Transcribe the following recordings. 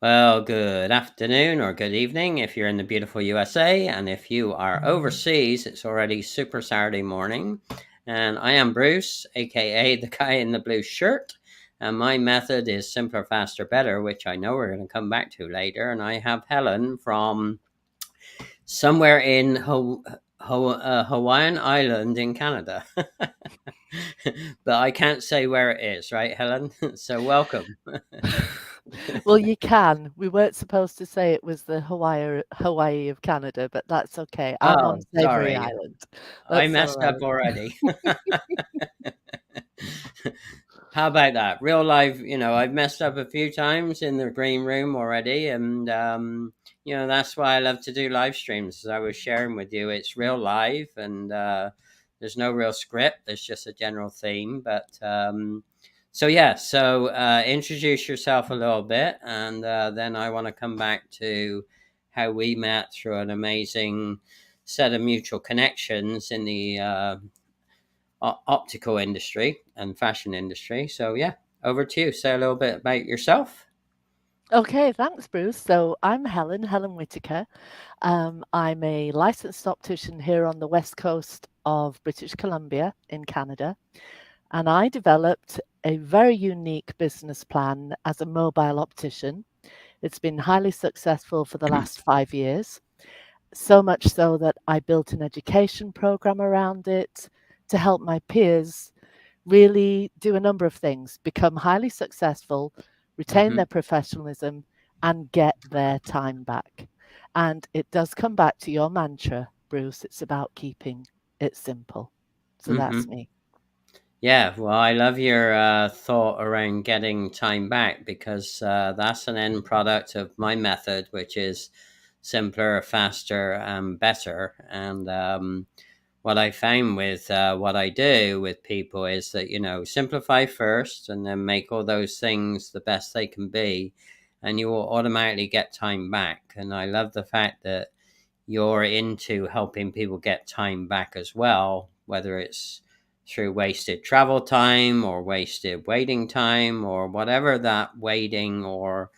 Well, good afternoon or good evening if you're in the beautiful USA, and if you are overseas, it's already Super Saturday morning. And I am Bruce, aka the guy in the blue shirt. And my method is simpler, faster, better, which I know we're going to come back to later. And I have Helen from somewhere in Hawaiian Island in Canada. But I can't say where it is, right, Helen? So welcome. Well, you can. We weren't supposed to say it was the Hawaii of Canada, but that's okay. I'm on Oh, Savory sorry. Island. I That's all messed up right. already. How about that? Real life, I've messed up a few times in the green room already. And, that's why I love to do live streams. As I was sharing with you, it's real live and there's no real script. There's just a general theme. But introduce yourself a little bit. And then I want to come back to how we met through an amazing set of mutual connections in the optical industry and fashion industry. So yeah, over to you. Say a little bit about yourself. Okay, thanks, Bruce. So I'm Helen Whitaker. I'm a licensed optician here on the west coast of British Columbia in Canada. And I developed a very unique business plan as a mobile optician. It's been highly successful for the last 5 years. So much so that I built an education program around it to help my peers really do a number of things, become highly successful, retain Mm-hmm. their professionalism, and get their time back. And it does come back to your mantra, Bruce. It's about keeping it simple. So Mm-hmm. that's me. Yeah, well, I love your thought around getting time back because that's an end product of my method, which is simpler, faster, and better. And what I found with what I do with people is that, simplify first and then make all those things the best they can be, and you will automatically get time back. And I love the fact that you're into helping people get time back as well, whether it's through wasted travel time or wasted waiting time or whatever that waiting or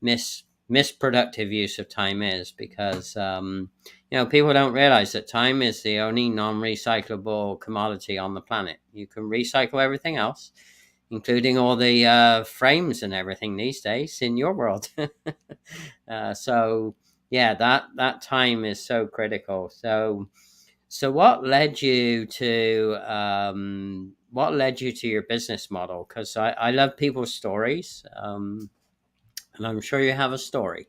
misproductive use of time is, because people don't realize that time is the only non-recyclable commodity on the planet. You can recycle everything else, including all the frames and everything these days in your world. So yeah, that time is so critical. So what led you to your business model? Because I love people's stories, and I'm sure you have a story.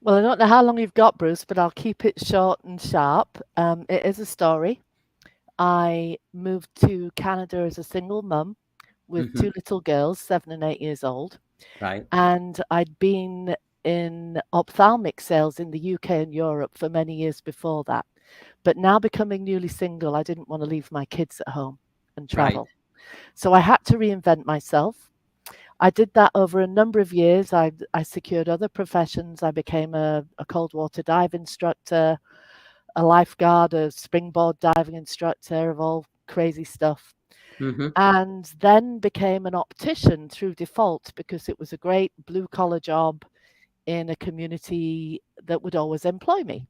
Well, I don't know how long you've got, Bruce, but I'll keep it short and sharp. It is a story. I moved to Canada as a single mum with Hmm. two little girls, 7 and 8 years old. Right. And I'd been in ophthalmic sales in the UK and Europe for many years before that. But now becoming newly single, I didn't want to leave my kids at home and Right. travel. So I had to reinvent myself. I did that over a number of years. I secured other professions. I became a cold water dive instructor, a lifeguard, a springboard diving instructor, of all crazy stuff. Hmm. And then became an optician through default because it was a great blue collar job in a community that would always employ me.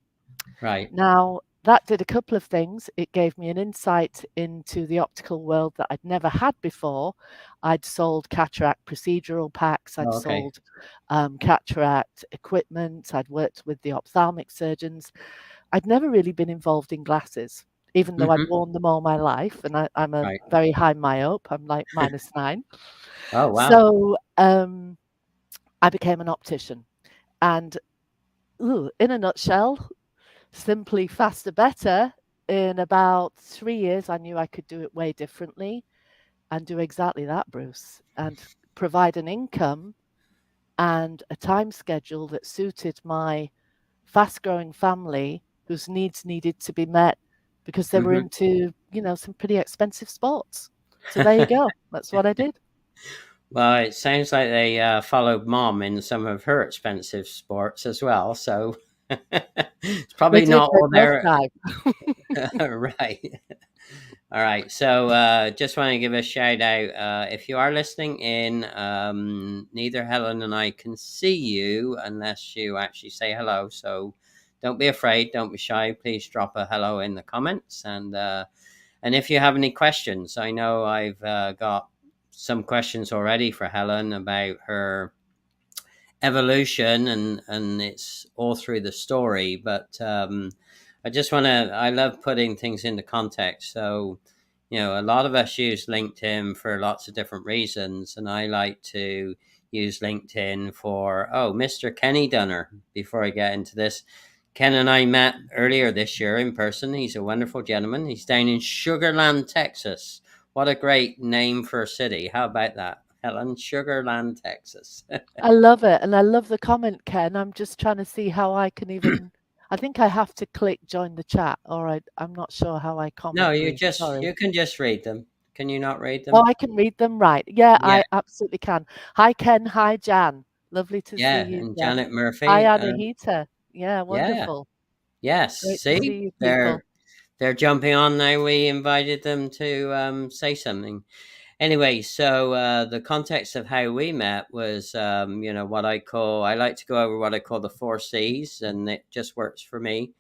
Right. Now, that did a couple of things. It gave me an insight into the optical world that I'd never had before. I'd sold cataract procedural packs, I'd Oh, okay. sold cataract equipment, I'd worked with the ophthalmic surgeons. I'd never really been involved in glasses, even though I'd Hmm. worn them all my life. And I'm a Right. very high myope, I'm like -9. Oh, wow. So I became an optician. And in a nutshell, simply faster, better. In about 3 years, I knew I could do it way differently and do exactly that, Bruce, and provide an income and a time schedule that suited my fast growing family whose needs needed to be met because they were Hmm. into, some pretty expensive sports. So there you go. That's what I did. Well, it sounds like they followed mom in some of her expensive sports as well. So it's They probably did. not They all both there. died. Right. All right. So just want to give a shout out. If you are listening in, neither Helen and I can see you unless you actually say hello. So don't be afraid. Don't be shy. Please drop a hello in the comments. And if you have any questions, I know I've got some questions already for Helen about her evolution, and it's all through the story. But I just want to, I love putting things into context. So, a lot of us use LinkedIn for lots of different reasons, and I like to use LinkedIn for, Mr. Kenny Dunner. Before I get into this, Ken and I met earlier this year in person. He's a wonderful gentleman. He's down in Sugarland, Texas. What a great name for a city. How about that, Helen? Sugarland, Texas. I love it, and I love the comment, Ken. I'm just trying to see how I can even. I think I have to click join the chat, or I'm not sure how I No, comment, Bruce. Sorry. you can just read them. Can you not read Oh, them? I can read them, right? Yeah, Yeah, I absolutely can. Hi, Ken. Hi, Jan. Lovely to see yeah, you, and Jan. Janet Hi, Murphy. Anahita. Yeah, Yeah, wonderful. yes. Great to See, see you, people. they're jumping on now. We invited them to say something. Anyway, so the context of how we met was, what I like to go over what I call the four C's, and it just works for me.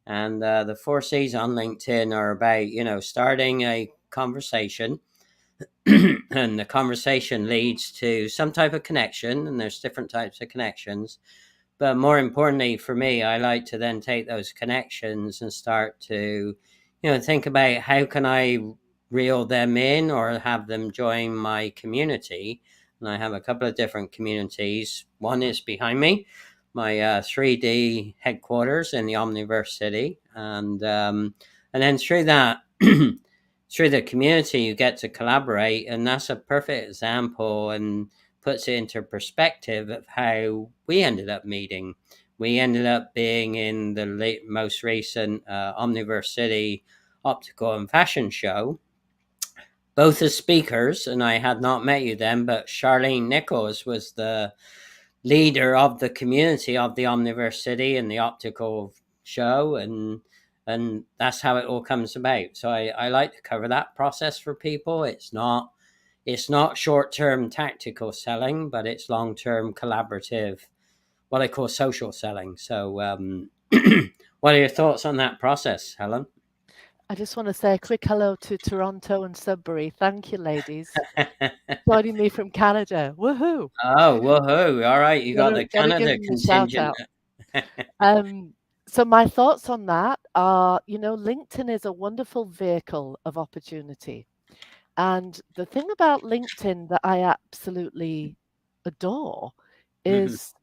And the four C's on LinkedIn are about, starting a conversation. And the conversation leads to some type of connection, and there's different types of connections. But more importantly for me, I like to then take those connections and start to, think about how can I reel them in or have them join my community. And I have a couple of different communities. One is behind me, my 3D headquarters in the Omniverse City, and then through that, through the community, you get to collaborate, and that's a perfect example and puts it into perspective of how we ended up meeting. We ended up being in the most recent Omniverse City Optical and Fashion Show, both as speakers, and I had not met you then, but Charlene Nichols was the leader of the community of the Omniverse City and the Optical Show, and that's how it all comes about. So I like to cover that process for people. It's not short-term tactical selling, but it's long-term collaborative, what I call social selling. So, what are your thoughts on that process, Helen? I just want to say a quick hello to Toronto and Sudbury. Thank you, ladies. Joining me from Canada. Woohoo! Oh, woohoo! All right, you got the Gotta give Canada them a shout contingent. out. Um, so my thoughts on that are, LinkedIn is a wonderful vehicle of opportunity. And the thing about LinkedIn that I absolutely adore Mhm. is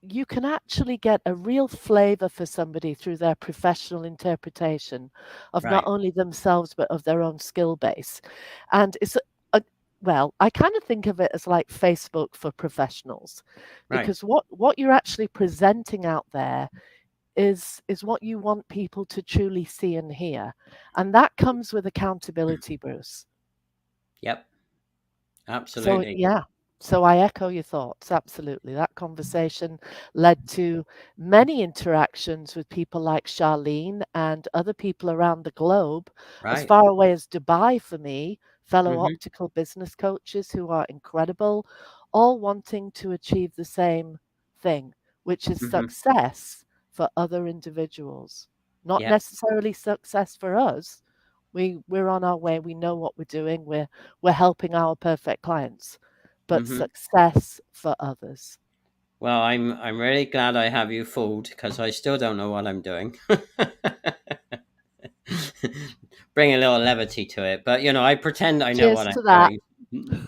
you can actually get a real flavor for somebody through their professional interpretation of not Right, only themselves but of their own skill base. And well, I kind of think of it as like Facebook for professionals, right. because what you're actually presenting out there is what you want people to truly see and hear, and that comes with accountability, Bruce. Yep, So, absolutely. yeah. So I echo your thoughts. Absolutely. That conversation led to many interactions with people like Charlene and other people around the globe, as Right. far away as Dubai for me, fellow Mm-hmm. optical business coaches who are incredible, all wanting to achieve the same thing, which is Mm-hmm. success for other individuals. Not Yep. necessarily success for us. We're on our way. We know what we're doing. We're helping our perfect clients, but Mm-hmm. success for others. Well, I'm really glad I have you fooled because I still don't know what I'm doing. Bring a little levity to it, but I pretend I know Cheers what I'm to that. doing.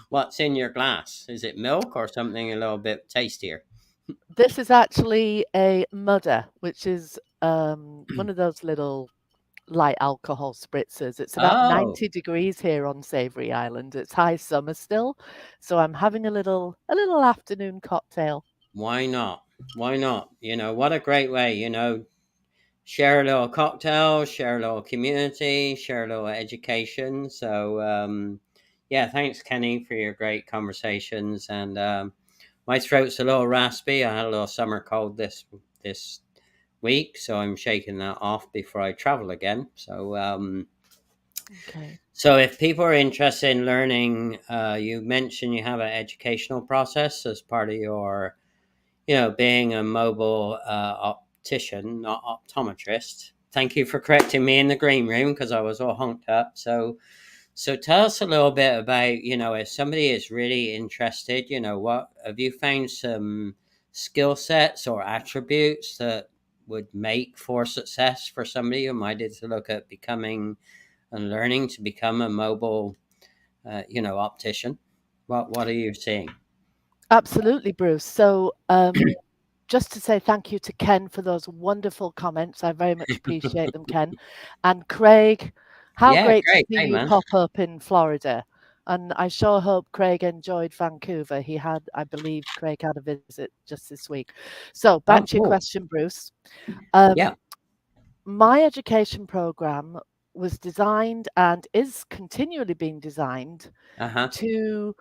What's in your glass? Is it milk or something a little bit tastier? This is actually a mudder, which is one of those little light alcohol spritzers. It's about Oh, 90 degrees here on Savory Island. It's high summer still, so I'm having a little afternoon cocktail. why not? Why not? What a great way, share a little cocktail, share a little community, share a little education. So, yeah, thanks, Kenny, for your great conversations. And my throat's a little raspy. I had a little summer cold this week, so I'm shaking that off before I travel again. Okay. So if people are interested in learning, you mentioned you have an educational process as part of your, being a mobile optician, not optometrist. Thank you for correcting me in the green room because I was all honked up. So tell us a little bit about, if somebody is really interested, what have you found some skill sets or attributes that would make for success for somebody who might to look at becoming and learning to become a mobile, optician? What are you seeing? Absolutely, Bruce. So, just to say thank you to Ken for those wonderful comments. I very much appreciate them, Ken. And Craig, how Yeah, great to great. see Hey, you man. pop up in Florida. And I sure hope Craig enjoyed Vancouver. I believe Craig had a visit just this week. So Oh, back to your cool. question, Bruce. Yeah. My education program was designed and is continually being designed Uh huh. to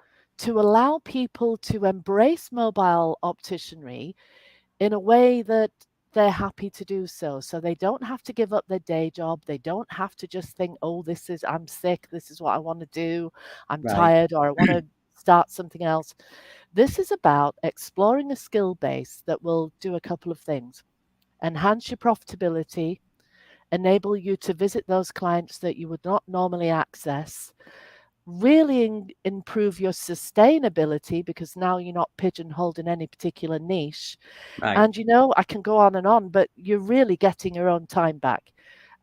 allow people to embrace mobile opticianry in a way that they're happy to do so. So they don't have to give up their day job. They don't have to just think, oh, I'm sick. This is what I want to do. I'm Right. tired, or I want to start something else. This is about exploring a skill base that will do a couple of things: enhance your profitability, enable you to visit those clients that you would not normally access, really improve your sustainability because now you're not pigeonholed in any particular niche. Right. And I can go on, but you're really getting your own time back.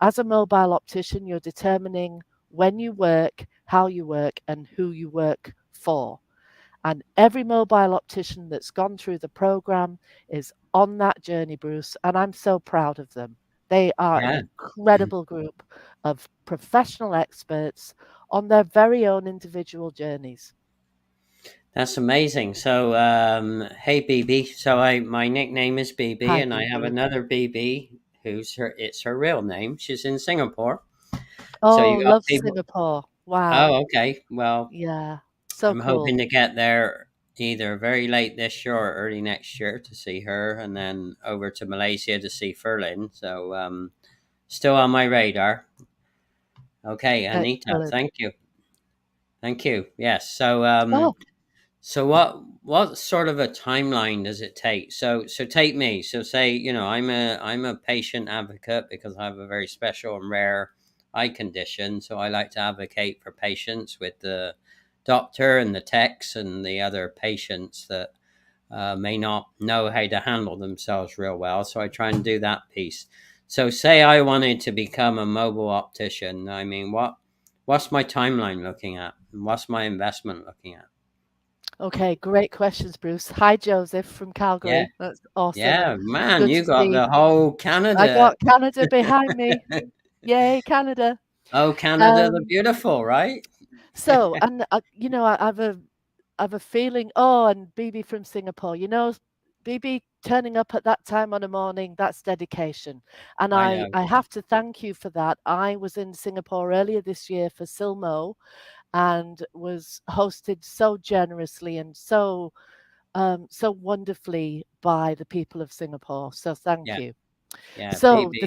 As a mobile optician, you're determining when you work, how you work, and who you work for. And every mobile optician that's gone through the program is on that journey, Bruce, and I'm so proud of them. They are an Yeah. incredible group of professional experts on their very own individual journeys. That's amazing. So, hey, BB. So, my nickname is BB, Hi, and I have BB. another BB it's her real name. She's in Singapore. So Oh, you got love people. Singapore. Wow. Oh, okay. Well, Yeah, so I'm cool. hoping to get there either very late this year or early next year to see her, and then over to Malaysia to see Ferlin. So, still on my radar. Okay, Anita. Excellent. Thank you. Thank you. Yes. Oh, So what sort of a timeline does it take? So take me. So say, I'm a patient advocate because I have a very special and rare eye condition. So I like to advocate for patients with the doctor and the techs and the other patients that may not know how to handle themselves real well. So I try and do that piece. So say I wanted to become a mobile optician. I mean, what's my timeline looking at? And what's my investment looking at? okay. Great questions, Bruce. Hi, Joseph from Yeah. Calgary. That's awesome. Yeah, man, Good you to got see. the whole I Canada. got Canada behind me. Yay, Canada. Oh, Canada the Um, beautiful, right? so, and I have a feeling. Oh, and BB from Singapore. BB turning up at that time on a morning. That's dedication, and I I know. I have to thank you for that. I was in Singapore earlier this year for Silmo and was hosted so generously and so wonderfully by the people of Singapore. So thank Yeah, you. yeah, So BB's.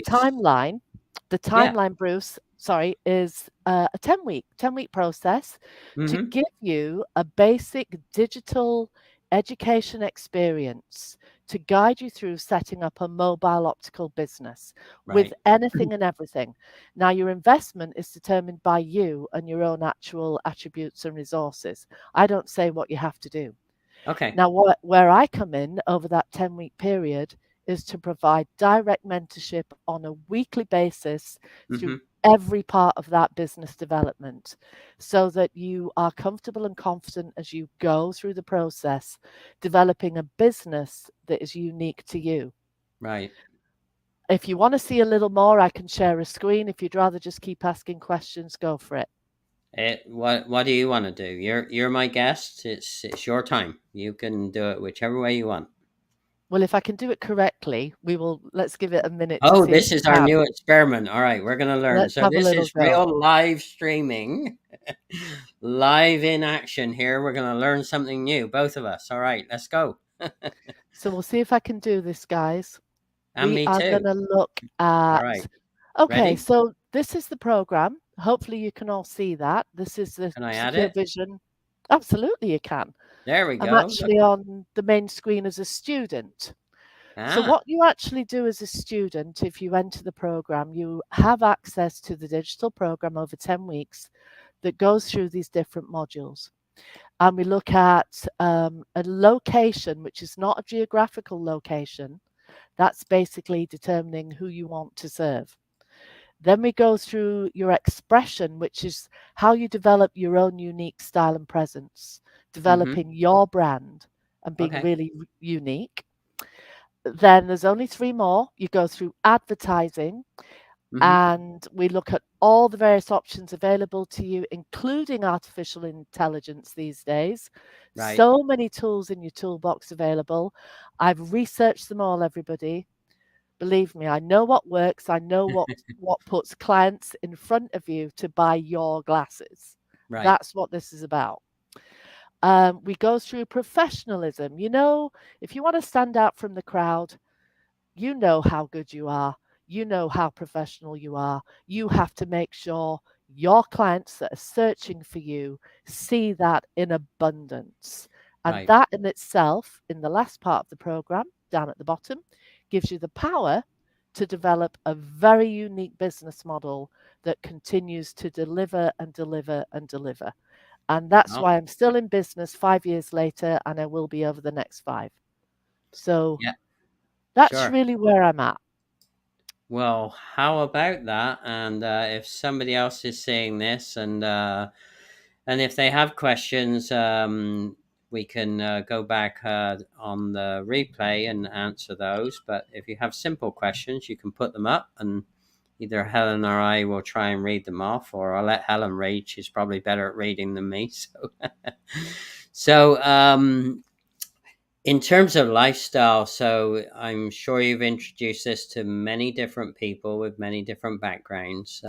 the Yeah. timeline, Bruce, sorry, is a 10-week process to Mm-hmm. give you a basic digital education experience to guide you through setting up a mobile optical business with Right. anything and everything. Now, your investment is determined by you and your own actual attributes and resources. I don't say what you have to do. Okay. Now, where I come in over that 10-week period is to provide direct mentorship on a weekly basis through Mm-hmm. every part of that business development so that you are comfortable and confident as you go through the process, developing a business that is unique to you. Right. If you want to see a little more, I can share a screen. If you'd rather just keep asking questions, go for it. What do you want to do? You're my guest. It's your time. You can do it whichever way you want. Well, if I can do it correctly, let's give it a minute to Oh, see if this we is our can. new experiment. All right, we're gonna learn. Let's So have a this little is go. real live streaming, live in action. Here, we're gonna learn something new, both of us. All right, let's go. So we'll see if I can do this, guys. And We me are too. going to look All at, right. okay, Ready? so this is the program. Hopefully you can all see that. This is the Can I add Secure it? Vision. Absolutely you can. There we I'm go. Look. actually on the main screen as a student. So Ah, what you actually do as a student, if you enter the program, you have access to the digital program over 10 weeks that goes through these different modules. And we look at a location, which is not a geographical location. That's basically determining who you want to serve. Then we go through your expression, which is how you develop your own unique style and presence, mm-hmm. developing your brand and being Okay. really unique. Then there's only 3 more. You go through advertising, Mm-hmm. and we look at all the various options available to you, including artificial intelligence these days. Right. So many tools in your toolbox available. I've researched them all, everybody. Believe me, I know what works. I know what puts clients in front of you to buy your glasses. Right. That's what this is about. We go through professionalism. If you want to stand out from the crowd, you know how good you are. You know how professional you are. You have to make sure your clients that are searching for you see that in abundance. And Right. that in itself, in the last part of the program, down at the bottom, gives you the power to develop a very unique business model that continues to deliver and deliver and deliver. And that's Well, why I'm still in business 5 years later, and I will be over the next 5. So yeah, that's sure. really where I'm at. Well, how about that? And if somebody else is seeing this, and if they have questions, we can go back on the replay and answer those. But if you have simple questions, you can put them up, and either Helen or I will try and read them off, or I'll let Helen read. She's probably better at reading than me. So, in terms of lifestyle, so I'm sure you've introduced this to many different people with many different backgrounds.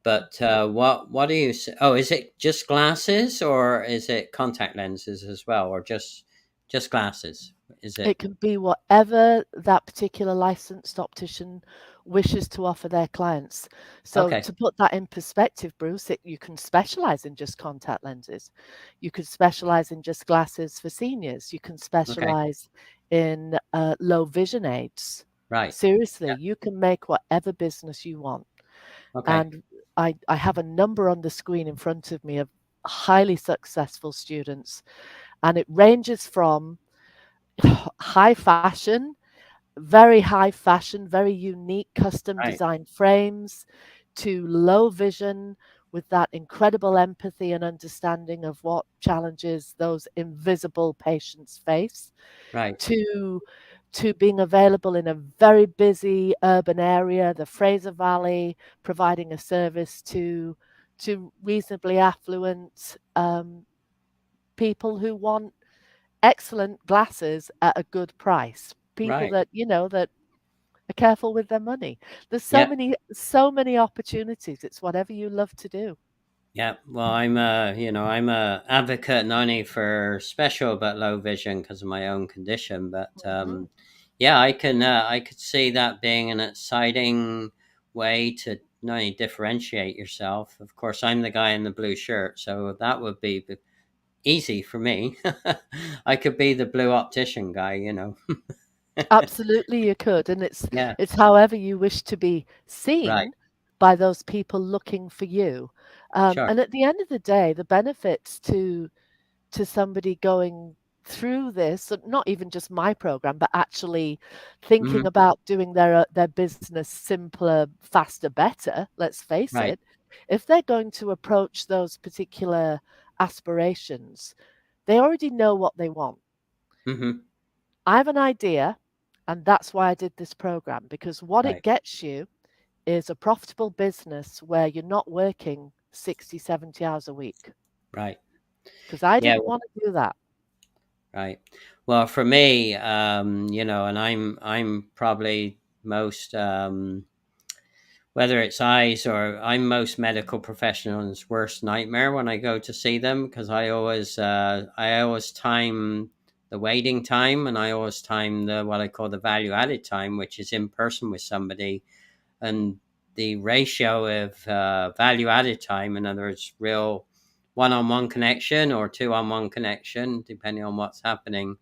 But what do you say? Oh, is it just glasses, or is it contact lenses as well, or just glasses? Is it It can be whatever that particular licensed optician wishes to offer their clients. So okay? to put that in perspective, Bruce, you can specialize in just contact lenses. You could specialize in just glasses for seniors. You can Okay, specialize in low vision aids. right. Seriously, Yeah. you can make whatever business you want. Okay, And I have a number on the screen in front of me of highly successful students, and it ranges from high fashion, very high fashion, very unique custom right, design frames, to low vision with that incredible empathy and understanding of what challenges those invisible patients face, right, to being available in a very busy urban area, the Fraser Valley, providing a service to reasonably affluent people who want excellent glasses at a good price. People right. that, that are careful with their money. There's Yeah. so many opportunities. It's whatever you love to do. Yeah, well, I'm a advocate not only for special but low vision because of my own condition. But Mhm. yeah, I could see that being an exciting way to not only differentiate yourself. Of course, I'm the guy in the blue shirt, so that would be easy for me. I could be the blue optician guy. Absolutely, you could, and it's Yeah, it's however you wish to be right, seen by those people looking for you. sure, And at the end of the day, the benefits to somebody going through this, not even just my program, but actually thinking hmm, about doing their business simpler, faster, better, let's face right, it, if they're going to approach those particular aspirations, they already know what they want. hmm, I have an idea, and that's why I did this program, because what it right, gets you is a profitable business where you're not working 60, 70 hours a week. right. Because I Yeah, didn't want to do that. right. Well, for me, and I'm probably most whether it's eyes or I'm most medical professionals' worst nightmare when I go to see them because I always time the waiting time, and I always time the what I call the value added time, which is in person with somebody. And the ratio of value added time, in other words, real one-on-one connection or two-on-one connection, depending on what's happening,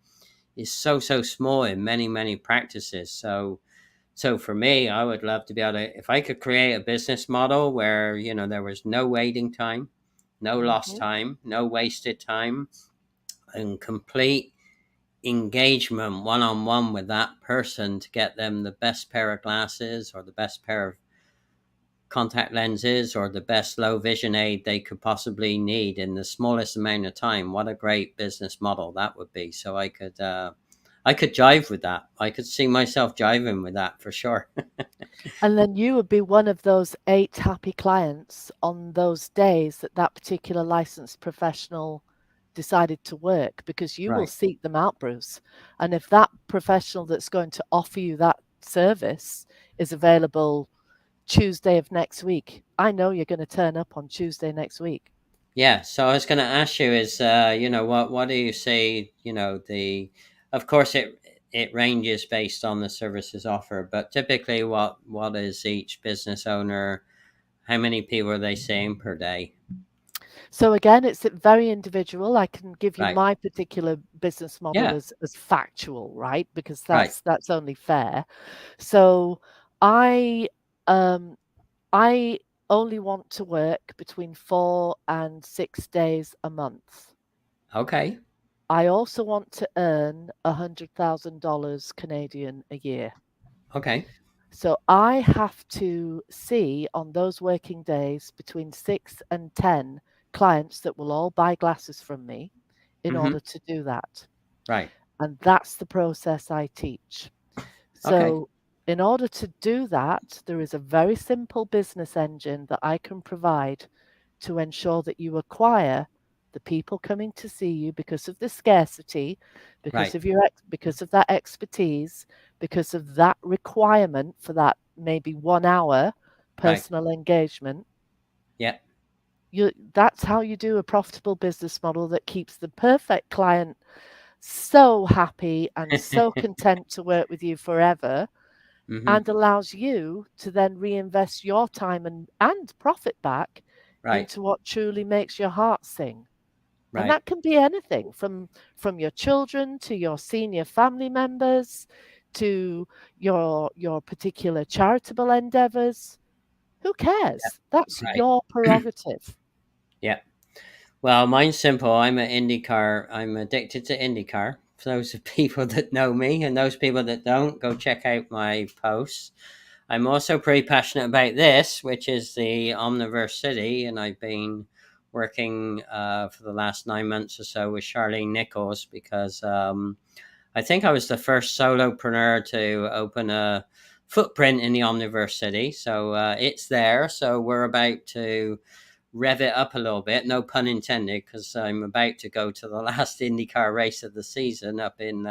is so small in many practices. So for me, I would love to be able to, if I could create a business model where, there was no waiting time, no lost Mm-hmm. time, no wasted time, and complete engagement one-on-one with that person to get them the best pair of glasses or the best pair of contact lenses or the best low vision aid they could possibly need in the smallest amount of time. What a great business model that would be. So I could jive with that. I could see myself jiving with that for sure. And then you would be one of those 8 happy clients on those days that that particular licensed professional decided to work, because you will Right. seek them out, Bruce. And if that professional that's going to offer you that service is available Tuesday of next week, I know you're going to turn up on Tuesday next week. Yeah. So I was going to ask you is, what do you say, of course it ranges based on the services offered, but typically what is each business owner, how many people are they seeing per day? So again, it's very individual. I can give you Right. my particular business model Yeah. as factual, right? Because Right. that's only fair. So I um I only want to work between 4 and 6 days a month. Okay. I also want to earn $100,000 Canadian a year. Okay. So I have to see on those working days between 6 and 10 clients that will all buy glasses from me in Mm-hmm. order to do that. Right. And that's the process I teach. Okay. So in order to do that, there is a very simple business engine that I can provide to ensure that you acquire the people coming to see you because of the scarcity, because Right. of because of that expertise, because of that requirement for that maybe 1 hour Right. personal engagement. Yeah. That's how you do a profitable business model that keeps the perfect client so happy and so content to work with you forever, Mm-hmm. and allows you to then reinvest your time and profit back Right. into what truly makes your heart sing. And Right. that can be anything from your children to your senior family members to your particular charitable endeavors. Who cares? That's Right. your prerogative. Yeah. Well, mine's simple. I'm an IndyCar. I'm addicted to IndyCar. For those of people that know me, and those people that don't, go check out my posts. I'm also pretty passionate about this, which is the Omniverse City, and I've been working for the last 9 months or so with Charlene Nichols because I think I was the first solopreneur to open a footprint in the Omniverse City. So it's there. So we're about to rev it up a little bit, no pun intended, because I'm about to go to the last IndyCar race of the season up in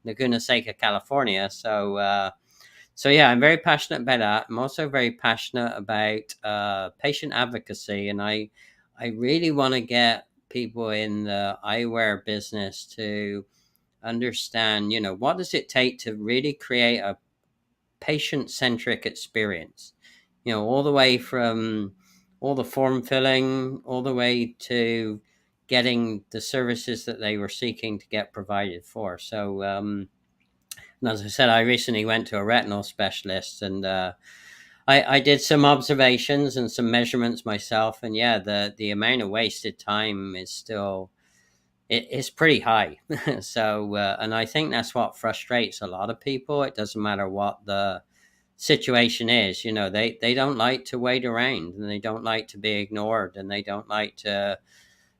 Laguna Seca, California. So yeah, I'm very passionate about that. I'm also very passionate about patient advocacy, and I really want to get people in the eyewear business to understand, what does it take to really create a patient centric experience, all the way from all the form filling, all the way to getting the services that they were seeking to get provided for. So, and as I said, I recently went to a retinal specialist and I did some observations and some measurements myself. And yeah, the amount of wasted time is still it's pretty high. So, and I think that's what frustrates a lot of people. It doesn't matter what the situation is, they don't like to wait around, and they don't like to be ignored, and they don't like to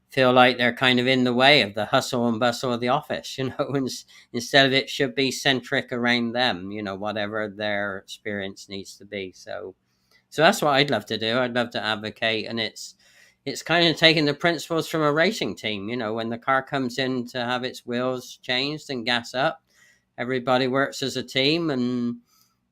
feel like they're kind of in the way of the hustle and bustle of the office. Instead of it should be centric around them, whatever their experience needs to be. So that's what I'd love to do. I'd love to advocate, and it's kind of taking the principles from a racing team. When the car comes in to have its wheels changed and gas up, everybody works as a team, and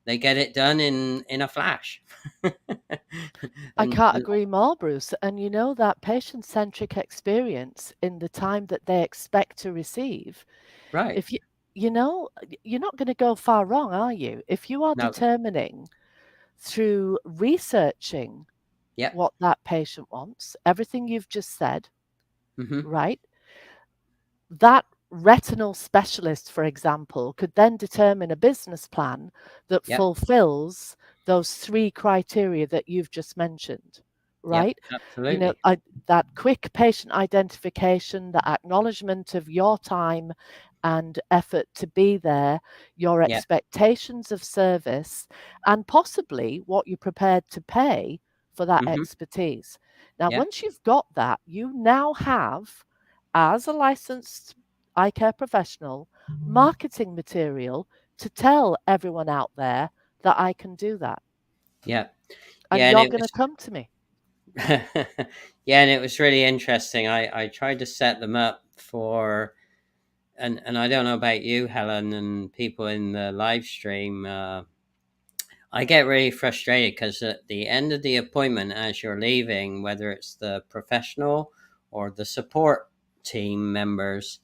they get it done in a flash. I and, can't and agree more, Bruce. And you know that patient-centric experience in the time that they expect to receive, right. if you know, you're not going to go far wrong, are you? If you are No. determining through researching Yep. what that patient wants, everything you've just said, Mm-hmm. right? That retinal specialist, for example, could then determine a business plan that Yep. fulfills those three criteria that you've just mentioned, Yep. right? You know, Absolutely. that quick patient identification, the acknowledgement of your time and effort to be there, your Yep. expectations of service, and possibly what you're prepared to pay for that Mm-hmm. expertise. Now, Yep. once you've got that, you now have, as a licensed eye care professional, marketing material to tell everyone out there that I can do that. Yep. And Yeah. And you're it going to come to me. yeah, and it was really interesting. I tried to set them up for, and I don't know about you, Helen, and people in the live stream. I get really frustrated because at the end of the appointment, as you're leaving, whether it's the professional or the support team members,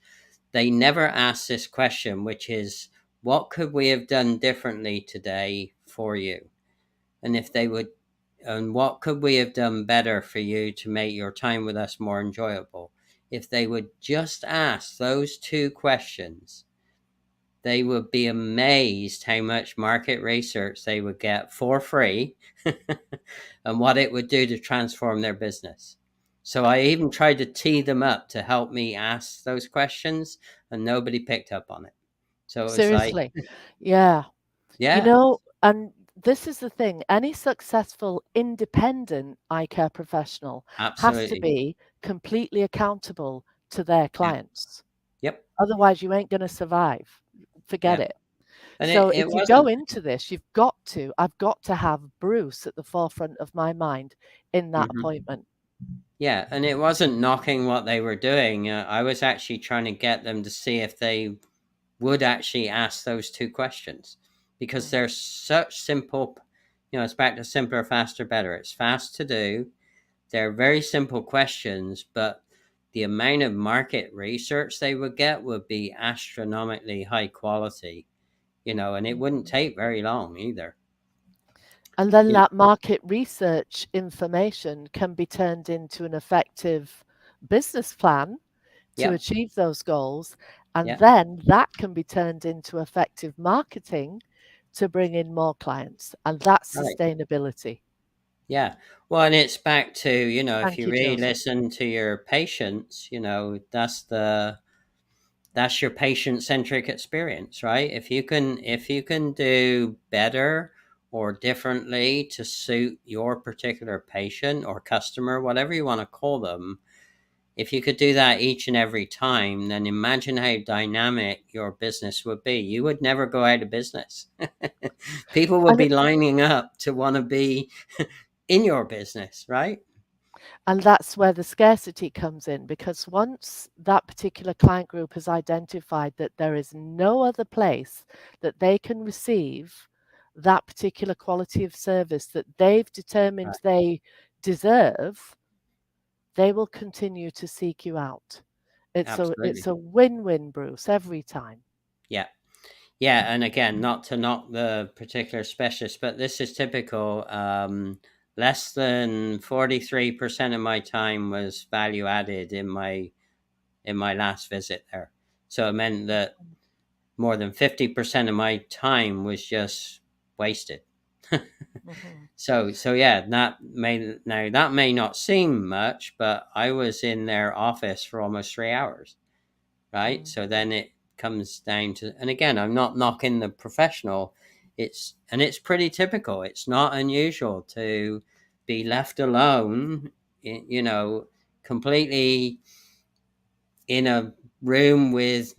they never ask this question, which is, what could we have done differently today for you? And if they would, and what could we have done better for you to make your time with us more enjoyable? If they would just ask those two questions, they would be amazed how much market research they would get for free and what it would do to transform their business. So I even tried to tee them up to help me ask those questions, and nobody picked up on it. So it was like, Seriously. Yeah. You yeah, know, and this is the thing, any successful independent eye care professional has to absolutely. be completely accountable to their Yeah. clients. Yep. Otherwise, you ain't going to survive. Forget Yeah. it. And So it if you go wasn't, into this, I've got to have Bruce at the forefront of my mind in that mhm. appointment. Yeah, and it wasn't knocking what they were doing. I was actually trying to get them to see if they would actually ask those two questions, because Mm. they're such simple. It's back to simpler, faster, better. It's fast to do. They're very simple questions, but the amount of market research they would get would be astronomically high quality, and it wouldn't Mhm. take very long either. And then You that market research information can be turned into an effective business plan to Yep, achieve those goals. And yep, then that can be turned into effective marketing to bring in more clients. And that's right. sustainability. Yeah. Well, and it's back to, if Thank you you, really Joseph. listen to your patients, that's your patient centric experience, right? If you can do better or differently to suit your particular patient or customer, whatever you want to call them, if you could do that each and every time, then imagine how dynamic your business would be. You would never go out of business. People would And be lining up to want to be in your business, right? And that's where the scarcity comes in, because once that particular client group has identified that there is no other place that they can receive that particular quality of service that they've determined Right. they deserve, they will continue to seek you out. It's Absolutely. a win-win, Bruce, every time. Yeah. Yeah. And again, not to knock the particular specialist, but this is typical. Less than 43% of my time was value added in my last visit there. So it meant that more than 50% of my time was just wasted. Mhm. So yeah, that may not seem much, but I was in their office for almost 3 hours, right? Mm. So then it comes down to, and again, I'm not knocking the professional. It's pretty typical. It's not unusual to be left alone, completely in a room with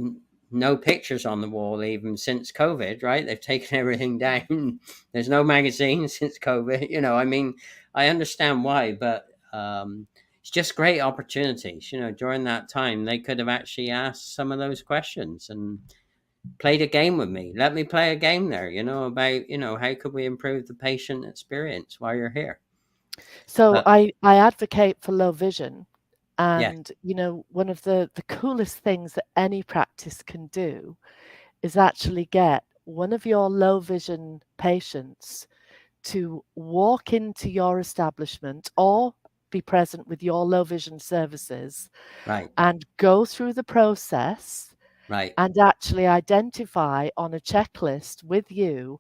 no pictures on the wall, even since COVID, right? They've taken everything down. There's no magazines since COVID. I mean, I understand why, but it's just great opportunities. During that time, they could have actually asked some of those questions, and played a game with me. Let me play a game there, about, how could we improve the patient experience while you're here? So But I advocate for low vision. yeah, And, one of the coolest things that any practice can do is actually get one of your low vision patients to walk into your establishment or be present with your low vision services right, and go through the process right. and actually identify on a checklist with you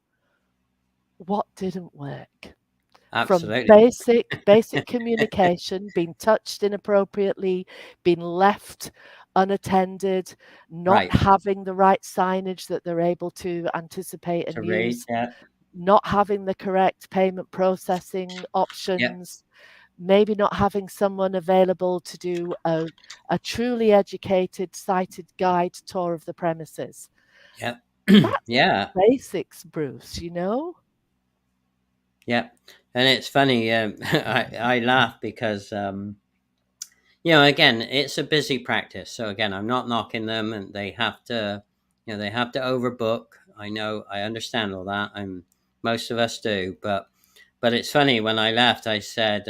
what didn't work. From Absolutely. basic communication, being touched inappropriately, being left unattended, not Right. having the right signage that they're able to anticipate To and read. use, Yeah. not having the correct payment processing Yeah. options, maybe not having someone available to do a truly educated, sighted guide tour of the premises. Yeah. That's Yeah. basics, Bruce. Yeah. And it's funny. I laugh because, again, it's a busy practice. So again, I'm not knocking them, and they have to, they have to overbook. I know, I understand all that. Most of us do, but it's funny. When I left, I said,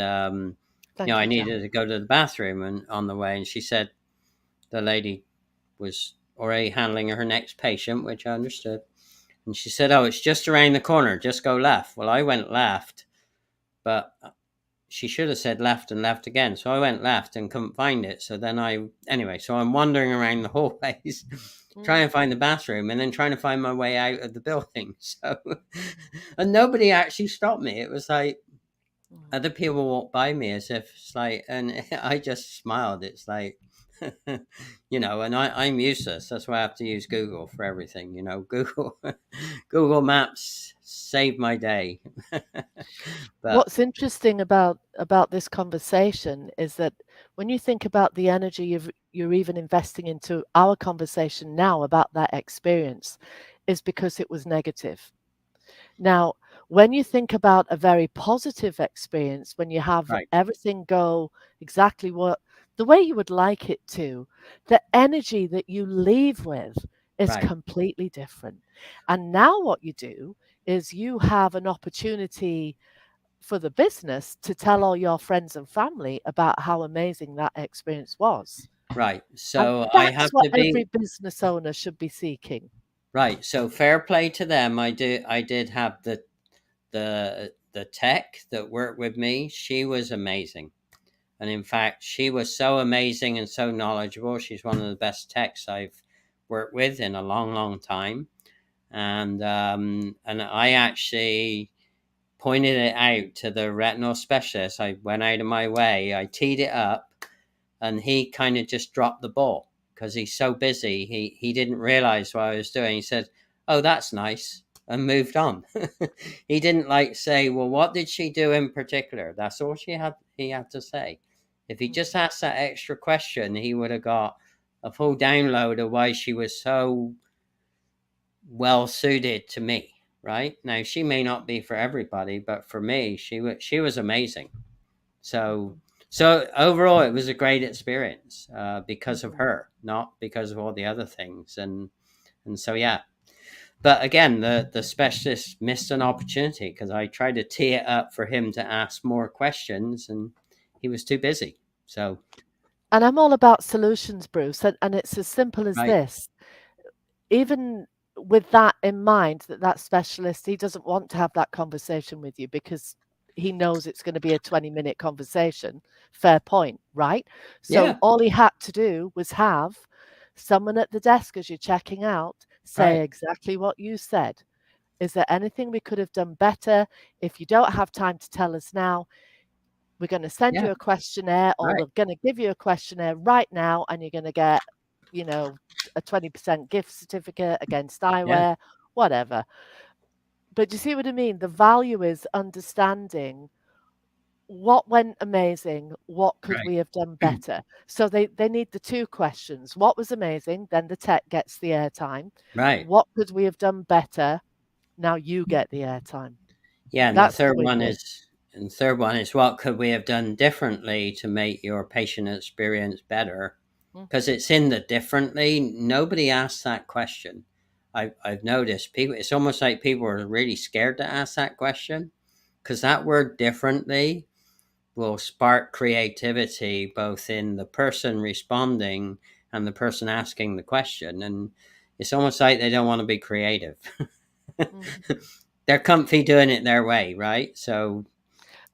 Thank I you, John. needed to go to the bathroom, and on the way, and she said the lady was already handling her next patient, which I understood. And she said, "Oh, it's just around the corner. Just go left." Well, I went left, but she should have said left and left again. So I went left and couldn't find it. So then so I'm wandering around the hallways trying to find the bathroom and then trying to find my way out of the building. So, and nobody actually stopped me. It was like other people walked by me as if it's like, and I just smiled. It's like, and I'm useless. That's why I have to use Google for everything. Google, Google Maps saved my day. But What's interesting about this conversation is that when you think about the energy you're even investing into our conversation now about that experience, is because it was negative. Now, when you think about a very positive experience, when you have right, everything go exactly the way you would like it to, the energy that you leave with is right, completely different. And now what you do is you have an opportunity for the business to tell all your friends and family about how amazing that experience was. right. And So I that's have what to every be business owner should be seeking. right. So fair play to them. I did have the tech that worked with me. She was amazing. And in fact, she was so amazing and so knowledgeable. She's one of the best techs I've worked with in a long, long time. And I actually pointed it out to the retinal specialist. I went out of my way. I teed it up, and he kind of just dropped the ball because he's so busy. He didn't realize what I was doing. He said, "Oh, that's nice," and moved on. He didn't like say, "Well, what did she do in particular?" That's all he had to say. If he just asked that extra question, he would have got a full download of why she was so well suited to me. Right now, she may not be for everybody, but for me, she was amazing. So, Mhm, so overall, it was a great experience because of mhm. her, not because of all the other things. And so yeah. But again, the specialist missed an opportunity because I tried to tee it up for him to ask more questions, and he was too busy. So And I'm all about solutions, Bruce, and it's as simple as right, this. Even with that in mind, that specialist, he doesn't want to have that conversation with you because he knows it's going to be a 20-minute conversation. Fair point, right? So yeah, all he had to do was have someone at the desk as you're checking out say right, exactly what you said. Is there anything we could have done better? If you don't have time to tell us now, we're going to send yeah, you a questionnaire, or right, we're going to give you a questionnaire right now, and you're going to get, you know, a 20% gift certificate against yeah, eyewear, whatever. But you see what I mean? The value is understanding what went amazing, what could right, we have done better? So they need the two questions. What was amazing? Then the tech gets the airtime. right. What could we have done better? Now you get the airtime. Yeah, and the That's the third one win-win. is and third one is what could we have done differently to make your patient experience better? Mm, Because it's in the differently. Nobody asked that question. I've noticed people. It's almost like people are really scared to ask that question because that word differently will spark creativity both in the person responding and the person asking the question. And it's almost like they don't want to be creative. Mhm. They're comfy doing it their way, right? So,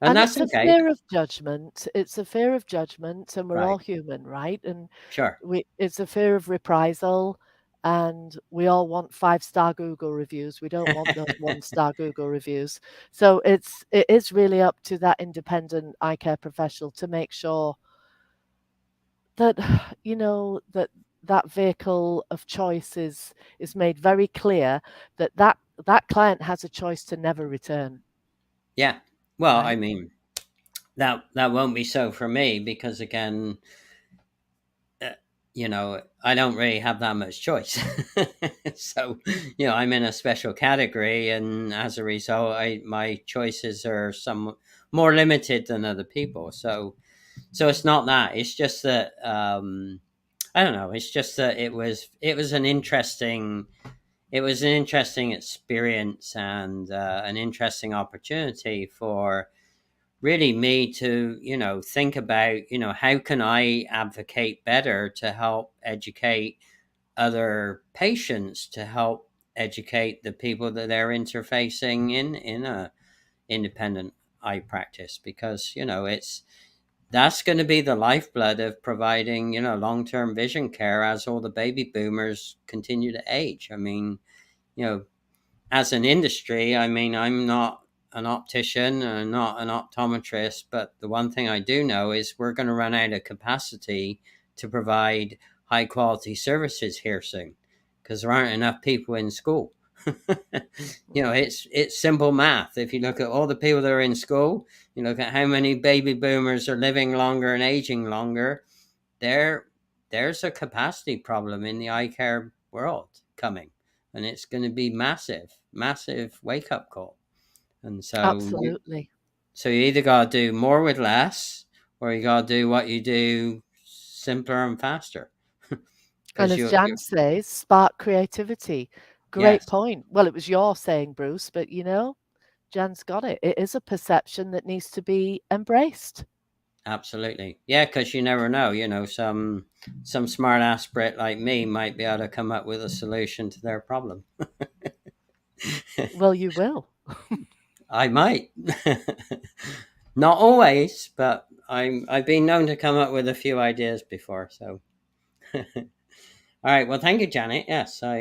and And that's it's a okay. fear of judgment. It's a fear of judgment, and we're all Right. human, right? And Sure. it's a fear of reprisal, and we all want 5-star Google reviews. We don't want those 1-star Google reviews. So it is really up to that independent eye care professional to make sure that that vehicle of choice is made very clear, that client has a choice to never return, Yeah. Well, I right? mean, that won't be so for me because again, uh, I don't really have that much choice. So, I'm in a special category, and as a result, my choices are some more limited than other people. So it's not that. It's just that I don't know. It's just that it was an interesting experience and an interesting opportunity for really me to think about how can I advocate better to help educate other patients, to help educate the people that they're interfacing in a independent eye practice, because it's that's going to be the lifeblood of providing long-term vision care as all the baby boomers continue to age. I mean, you know as an industry, I mean, I'm not an optician and not an optometrist, but the one thing I do know is we're going to run out of capacity to provide high quality services here soon because there aren't enough people in school. Mm. It's simple math. If you look at all the people that are in school, you look at how many baby boomers are living longer and aging longer, there there's a capacity problem in the eye care world coming, and it's going to be massive wake up call. And Absolutely. so you either got to do more with less, or you got to do what you do simpler and faster. And Because as you Jan says, spark creativity. Great yes, point. Well, it was your saying, Bruce, but Jan's got it. It is a perception that needs to be embraced. absolutely, yeah, because you never know. Some smart ass Brit like me might be able to come up with a solution to their problem. Well, you will. I might. Not always, but I've been known to come up with a few ideas before. So, all right. Well, thank you, Janet. Yes, I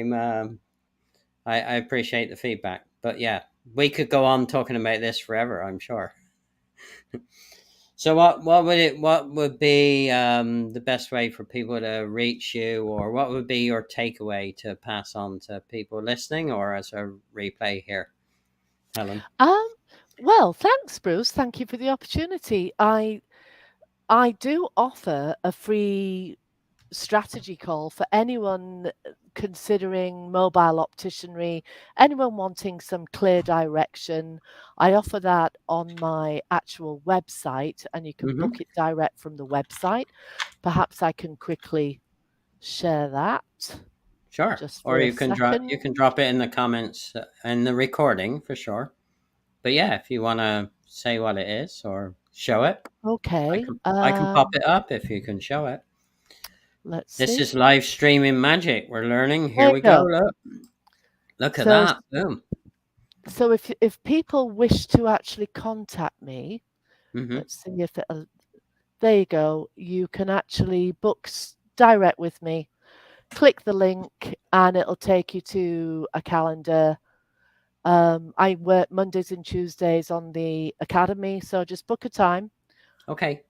appreciate the feedback. But yeah, we could go on talking about this forever, I'm sure. So, what would be the best way for people to reach you, or what would be your takeaway to pass on to people listening, or as a replay here, Helen? Um, well, thanks, Bruce. Thank you for the opportunity. I do offer a free strategy call for anyone considering mobile opticianry, anyone wanting some clear direction. I offer that on my actual website, and you can Mm-hmm. book it direct from the website. Perhaps I can quickly share that Sure. just Or for a you can drop second. it in the comments in the recording for sure. But yeah, if you want to say what it is or show it, I Okay, can I can pop it up if you can show it. let's This see. is live streaming magic. We're learning. There Here you we go. go. Look at So that. Boom. so if people wish to actually contact me, Mm-hmm. let's see if it there you go. You can actually book direct with me. Click the link and it'll take you to a calendar. I work Mondays and Tuesdays on the academy, so just book a time Okay.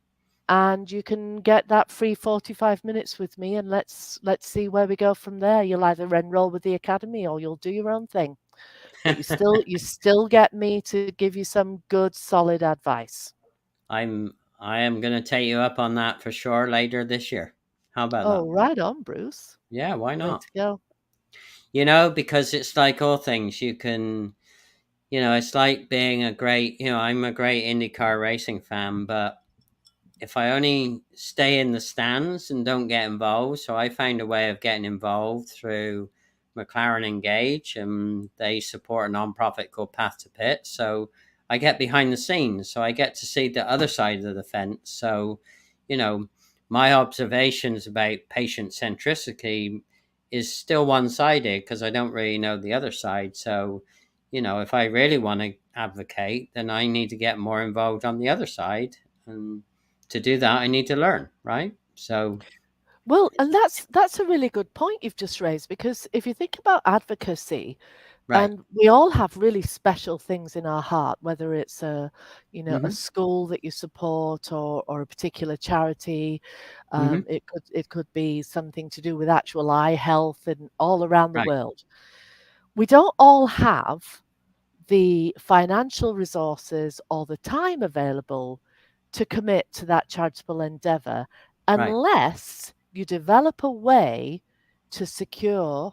and you can get that free 45 minutes with me, and let's see where we go from there. You'll either enroll with the academy or you'll do your own thing. But you still get me to give you some good solid advice. I am gonna take you up on that for sure later this year. How about that? Oh, right on, Bruce. Yeah, why Way not? to go. Because it's like all things. It's like being I'm a great IndyCar racing fan, but if I only stay in the stands and don't get involved, so I found a way of getting involved through McLaren Engage, and they support a nonprofit called Path to Pit. So I get behind the scenes, so I get to see the other side of the fence. So, my observations about patient centricity is still one sided because I don't really know the other side. So, if I really want to advocate, then I need to get more involved on the other side. And to do that, I need to learn, right? So, Well, and that's a really good point you've just raised, because if you think about advocacy, right. and we all have really special things in our heart, whether it's a Mm-hmm. school that you support, or a particular charity. Mm-hmm. It could be something to do with actual eye health and all around the Right. world. We don't all have the financial resources or the time available to commit to that charitable endeavour Right. unless you develop a way to secure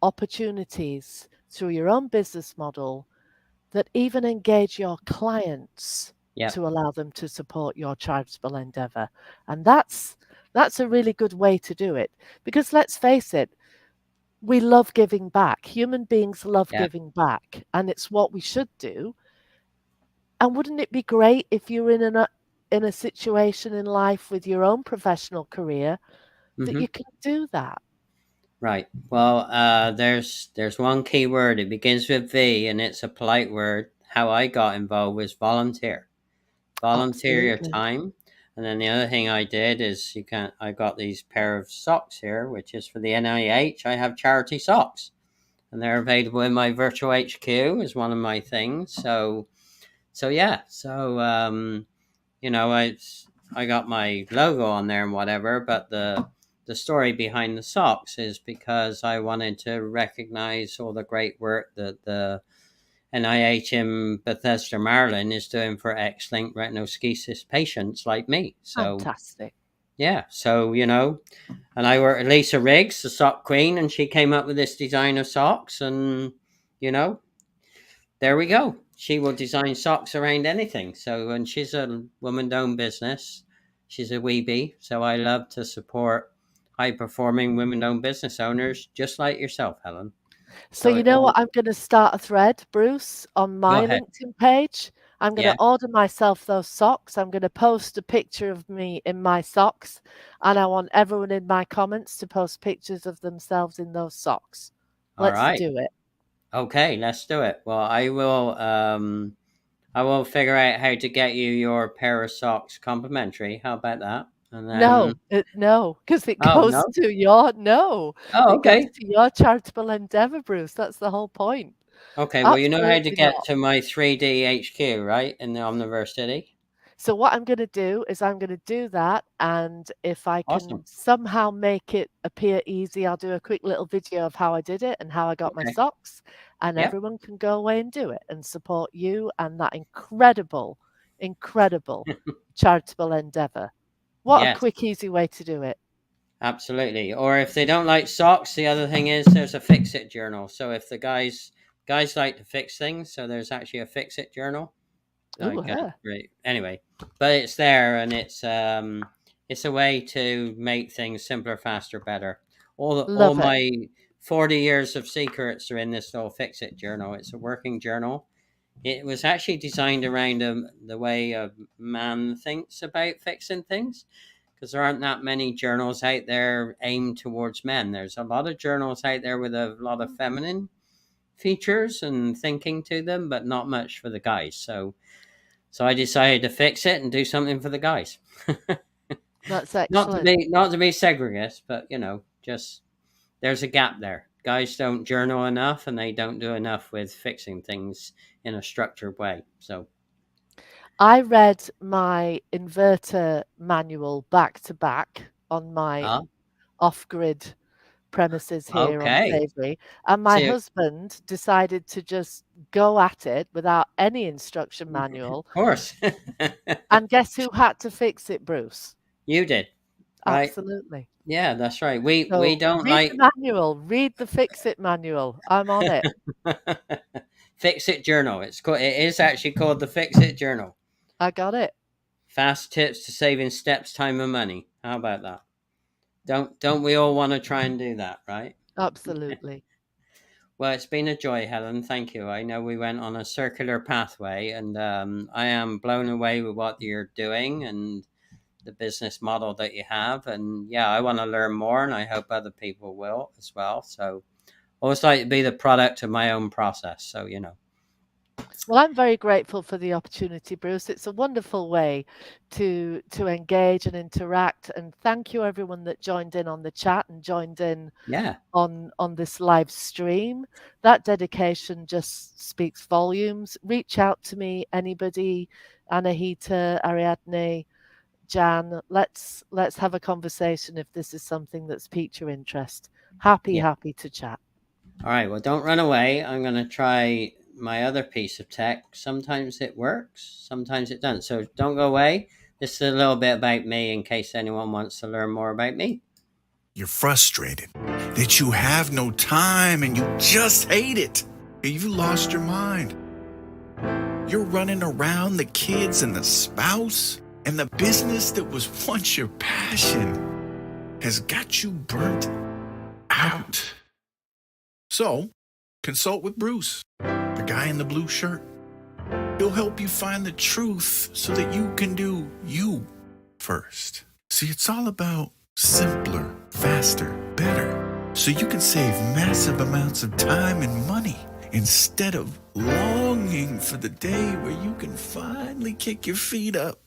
opportunities through your own business model that even engage your clients Yeah. to allow them to support your charitable endeavour. And that's a really good way to do it, because let's face it, we love giving back. Human beings love Yeah. giving back, and it's what we should do. And wouldn't it be great if you're in a situation in life with your own professional career that Mm-hmm. you can do that? Right. Well, there's one key word. It begins with V, and it's a polite word. How I got involved was volunteer. Volunteer your Absolutely. time. And then the other thing I did is I got these pair of socks here, which is for the NIH. I have charity socks, and they're available in my virtual HQ is one of my things. So yeah. So I got my logo on there and whatever, but the story behind the socks is because I wanted to recognize all the great work that the NIH in Bethesda, Maryland is doing for X-linked retinoschisis patients like me. So Fantastic. yeah, so and I worked with Lisa Riggs, the sock queen, and she came up with this design of socks, and you know there we go. She will design socks around anything. So, and she's a woman-owned business. She's a weebie. So I love to support high-performing women-owned business owners, just like yourself, Helen. So So you it know all what? I'm going to start a thread, Bruce, on go my ahead. LinkedIn page. I'm going to Yeah. order myself those socks. I'm going to post a picture of me in my socks, and I want everyone in my comments to post pictures of themselves in those socks. All Let's right. do it. Okay. Let's do it. Well, I will. I will figure out how to get you your pair of socks complimentary. How about that? And then. No, because it Oh goes no. to your no, Oh it goes okay. to your charitable endeavor, Bruce. That's the whole point. Okay. Well, you know how to Absolutely get not. to my 3D HQ, right? In the Omniverse City. So what I'm going to do is I'm going to do that, and if I Awesome. can somehow make it appear easy, I'll do a quick little video of how I did it and how I got my Okay. socks, and Yep. everyone can go away and do it and support you and that incredible, incredible charitable endeavor. What a Yes. quick, easy way to do it. Absolutely. Or if they don't like socks, the other thing is there's a fix it journal. So if the guys like to fix things, so there's actually a fix it journal. Ooh, Like yeah. great. Anyway, but it's there, and it's a way to make things simpler, faster, better. All Love it. my 40 years of secrets are in this little fix it journal. It's a working journal. It was actually designed around the way a man thinks about fixing things, because there aren't that many journals out there aimed towards men. There's a lot of journals out there with a lot of feminine features and thinking to them, but not much for the guys. So I decided to fix it and do something for the guys. That's not to excellent. be not to be segregist, but just there's a gap there. Guys don't journal enough, and they don't do enough with fixing things in a structured way. So, I read my inverter manual back to back on my uh, off-grid premises here on okay. Savory, and my So, husband decided to just go at it without any instruction of manual. course, And guess who had to fix it, Bruce? you did right. Absolutely. Yeah, that's right. We So don't read like the manual, read the fix it manual. I'm on it. Fix It Journal. It is actually called the Fix It Journal. I got it. Fast tips to saving steps, time, and money. How about that? Don't we all want to try and do that, right? Absolutely. Well, it's been a joy, Helen. Thank you. I know we went on a circular pathway, and I am blown away with what you're doing and the business model that you have. And yeah, I want to learn more, and I hope other people will as well. So I always like to be the product of my own process. So, you know. Well, I'm very grateful for the opportunity, Bruce. It's a wonderful way to engage and interact. And thank you everyone that joined in on the chat and joined in Yeah. on this live stream. That dedication just speaks volumes. Reach out to me, anybody, Anahita, Ariadne, Jan. Let's have a conversation if this is something that's piqued your interest. Happy to chat. All right. Well, don't run away. I'm going to try my other piece of tech. Sometimes it works, sometimes it doesn't. So don't go away. This is a little bit about me in case anyone wants to learn more about me. You're frustrated that you have no time and you just hate it. You lost your mind. You're running around the kids and the spouse, and the business that was once your passion has got you burnt out. So, consult with Bruce, the guy in the blue shirt. He'll help you find the truth so that you can do you first. See, it's all about simpler, faster, better, so you can save massive amounts of time and money instead of longing for the day where you can finally kick your feet up.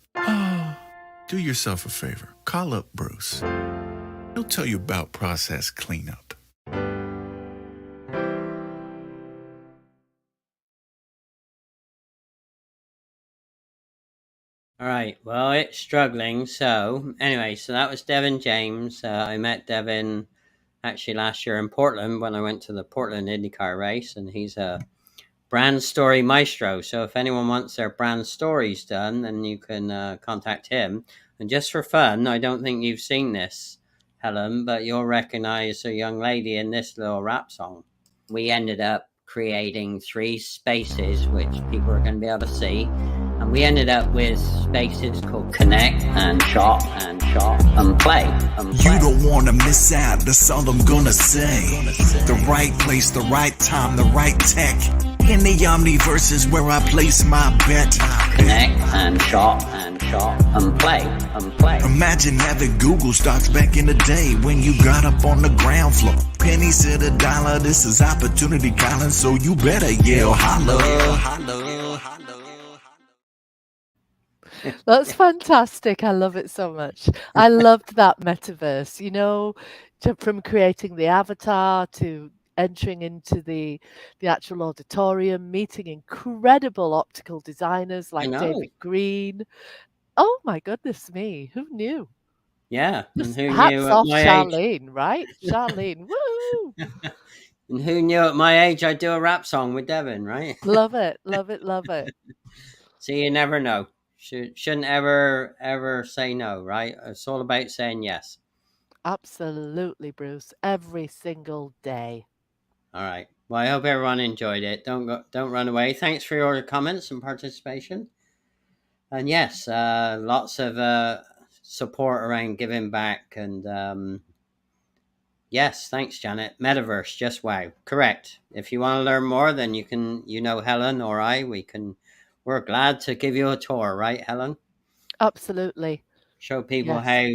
Do yourself a favor. Call up Bruce. He'll tell you about process cleanup. All right. Well, it's struggling. So anyway, so that was Devin James. I met Devin actually last year in Portland when I went to the Portland IndyCar race, and he's a brand story maestro. So if anyone wants their brand stories done, then you can contact him. And just for fun, I don't think you've seen this, Helen, but you'll recognize a young lady in this little rap song. We ended up creating 3 spaces which people are going to be able to see. And we ended up with spaces called connect and shop and play. You don't want to miss out, that's all I'm gonna say. The right place, the right time, the right tech. In the omniverse is where I place my bet. Connect and shop and play. Imagine having Google stocks back in the day when you got up on the ground floor. Pennies to the dollar, this is opportunity calling, so you better yell holla. That's fantastic. I love it so much. I loved that metaverse, you know, from creating the avatar to entering into the actual auditorium, meeting incredible optical designers like David Green. Oh my goodness me, who knew? Yeah, Just and who hats knew at off my age? Charlene, right? Charlene, woo! And who knew at my age I'd do a rap song with Devin, right? Love it, love it, love it. So you never know. Shouldn't ever say no, right? It's all about saying yes. Absolutely, Bruce. Every single day. All right. Well, I hope everyone enjoyed it. Don't run away. Thanks for your comments and participation. And yes, lots of support around giving back. And yes, thanks, Janet. Metaverse, just wow. Correct. If you want to learn more, then you can, Helen or I, we're glad to give you a tour, right, Helen? Absolutely. Show people Yes. how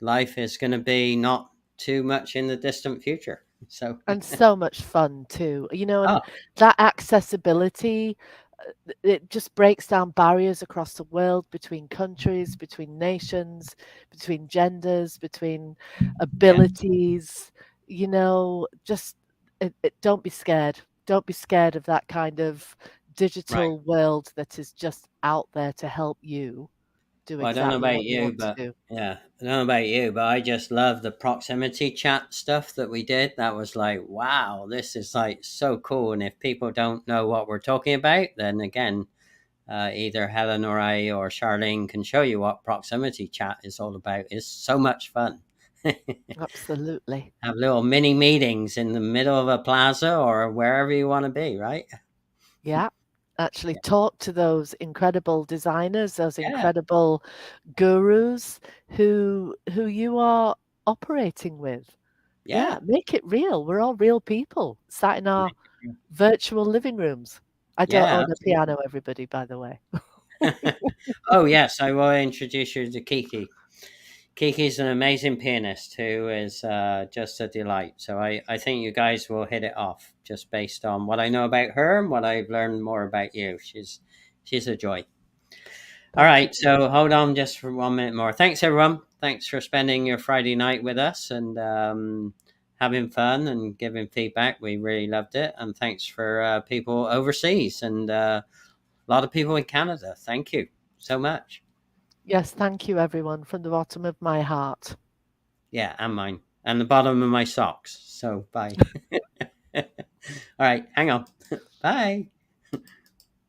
life is going to be not too much in the distant future. So And so much fun too, you know, and oh, that accessibility, it just breaks down barriers across the world between countries, between nations, between genders, between abilities, you know, just don't be scared. Don't be scared of that kind of right. digital world that is just out there to help you do Well, I don't know exactly about what you you, want to but do. yeah, I don't know about you, but I just love the proximity chat stuff that we did. That was like, wow, this is like so cool. And if people don't know what we're talking about, then again, either Helen or I or Charlene can show you what proximity chat is all about. It's so much fun. Absolutely. Have little mini meetings in the middle of a plaza or wherever you want to be, right? Yeah. Actually talk to those incredible designers, those Yeah, incredible gurus who you are operating with. yeah, Yeah, make it real. We're all real people sat in our virtual living rooms. I don't Yeah, own a piano, everybody, by the way. oh, yes, I will introduce you to Kiki. Kiki's an amazing pianist who is just a delight. So I think you guys will hit it off just based on what I know about her and what I've learned more about you. She's a joy. All right, so hold on just for 1 minute more. Thanks, everyone. Thanks for spending your Friday night with us and having fun and giving feedback. We really loved it. And thanks for people overseas and a lot of people in Canada. Thank you so much. Yes, thank you, everyone, from the bottom of my heart. Yeah, and mine. And the bottom of my socks. So, bye. All right, hang on. Bye.